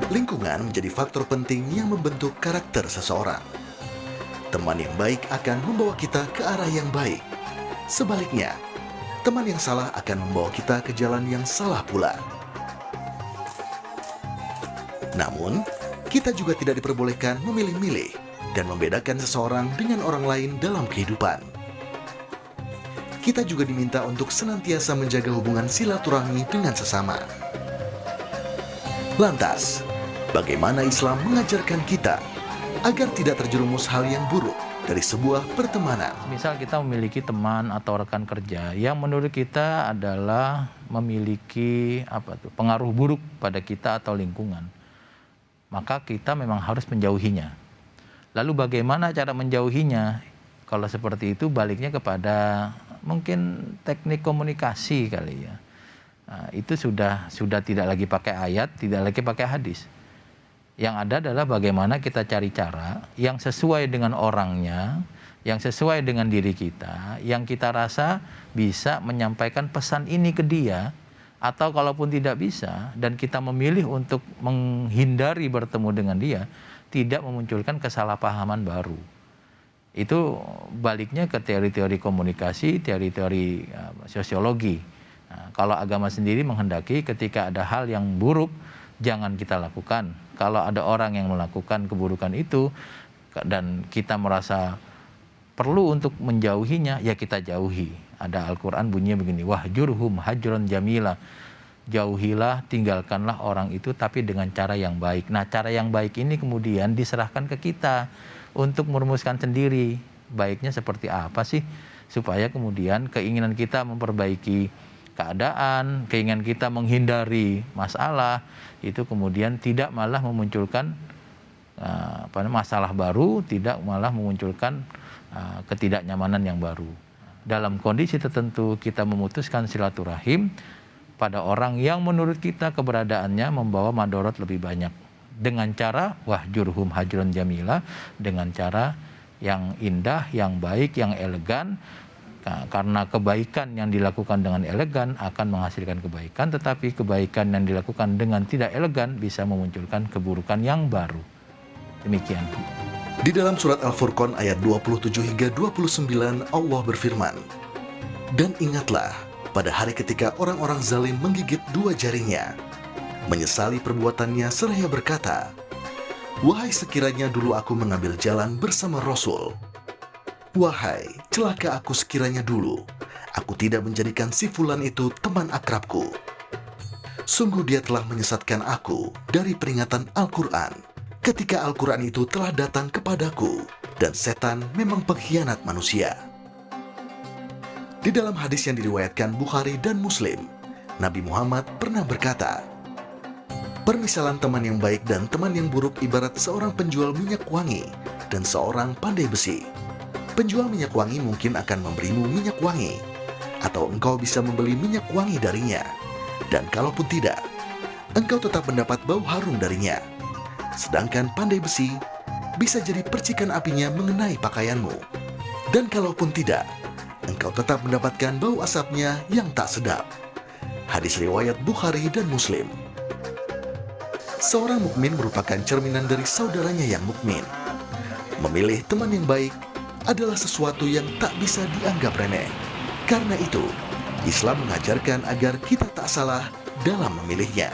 Lingkungan menjadi faktor penting yang membentuk karakter seseorang. Teman yang baik akan membawa kita ke arah yang baik. Sebaliknya, teman yang salah akan membawa kita ke jalan yang salah pula. Namun, kita juga tidak diperbolehkan memilih-milih dan membedakan seseorang dengan orang lain dalam kehidupan. Kita juga diminta untuk senantiasa menjaga hubungan silaturahmi dengan sesama. Lantas, bagaimana Islam mengajarkan kita agar tidak terjerumus hal yang buruk dari sebuah pertemanan? Misal kita memiliki teman atau rekan kerja yang menurut kita adalah memiliki pengaruh buruk pada kita atau lingkungan, maka kita memang harus menjauhinya. Lalu bagaimana cara menjauhinya? Kalau seperti itu baliknya kepada mungkin teknik komunikasi kali ya. Nah, itu sudah tidak lagi pakai ayat, tidak lagi pakai hadis. Yang ada adalah bagaimana kita cari cara yang sesuai dengan orangnya, yang sesuai dengan diri kita, yang kita rasa bisa menyampaikan pesan ini ke dia, atau kalaupun tidak bisa dan kita memilih untuk menghindari bertemu dengan dia, tidak memunculkan kesalahpahaman baru. Itu baliknya ke teori-teori komunikasi, teori-teori sosiologi. Nah, kalau agama sendiri menghendaki ketika ada hal yang buruk, jangan kita lakukan. Kalau ada orang yang melakukan keburukan itu dan kita merasa perlu untuk menjauhinya, ya kita jauhi. Ada Al-Quran bunyinya begini, wahjurhum hajron jamila. Jauhilah, tinggalkanlah orang itu tapi dengan cara yang baik. Nah, cara yang baik ini kemudian diserahkan ke kita untuk merumuskan sendiri. Baiknya seperti apa sih? Supaya kemudian keinginan kita memperbaiki keadaan, keinginan kita menghindari masalah, itu kemudian tidak malah memunculkan masalah baru, tidak malah memunculkan ketidaknyamanan yang baru. Dalam kondisi tertentu kita memutuskan silaturahim pada orang yang menurut kita keberadaannya membawa madorot lebih banyak. Dengan cara wahjurhum hajron jamila, dengan cara yang indah, yang baik, yang elegan. Nah, karena kebaikan yang dilakukan dengan elegan akan menghasilkan kebaikan, tetapi kebaikan yang dilakukan dengan tidak elegan bisa memunculkan keburukan yang baru. Demikian. Di dalam surat Al-Furqan ayat 27 hingga 29 Allah berfirman, "Dan ingatlah pada hari ketika orang-orang zalim menggigit dua jarinya, menyesali perbuatannya seraya berkata, wahai sekiranya dulu aku mengambil jalan bersama Rasul. Wahai celaka aku sekiranya dulu aku tidak menjadikan si fulan itu teman akrabku. Sungguh dia telah menyesatkan aku dari peringatan Al-Quran ketika Al-Quran itu telah datang kepadaku, dan setan memang pengkhianat manusia." Di dalam hadis yang diriwayatkan Bukhari dan Muslim, Nabi Muhammad pernah berkata, "Permisalan teman yang baik dan teman yang buruk ibarat seorang penjual minyak wangi dan seorang pandai besi. Penjual minyak wangi mungkin akan memberimu minyak wangi, atau engkau bisa membeli minyak wangi darinya. Dan kalaupun tidak, engkau tetap mendapat bau harum darinya. Sedangkan pandai besi bisa jadi percikan apinya mengenai pakaianmu. Dan kalaupun tidak, engkau tetap mendapatkan bau asapnya yang tak sedap." Hadis riwayat Bukhari dan Muslim. Seorang mukmin merupakan cerminan dari saudaranya yang mukmin. Memilih teman yang baik adalah sesuatu yang tak bisa dianggap remeh. Karena itu, Islam mengajarkan agar kita tak salah dalam memilihnya.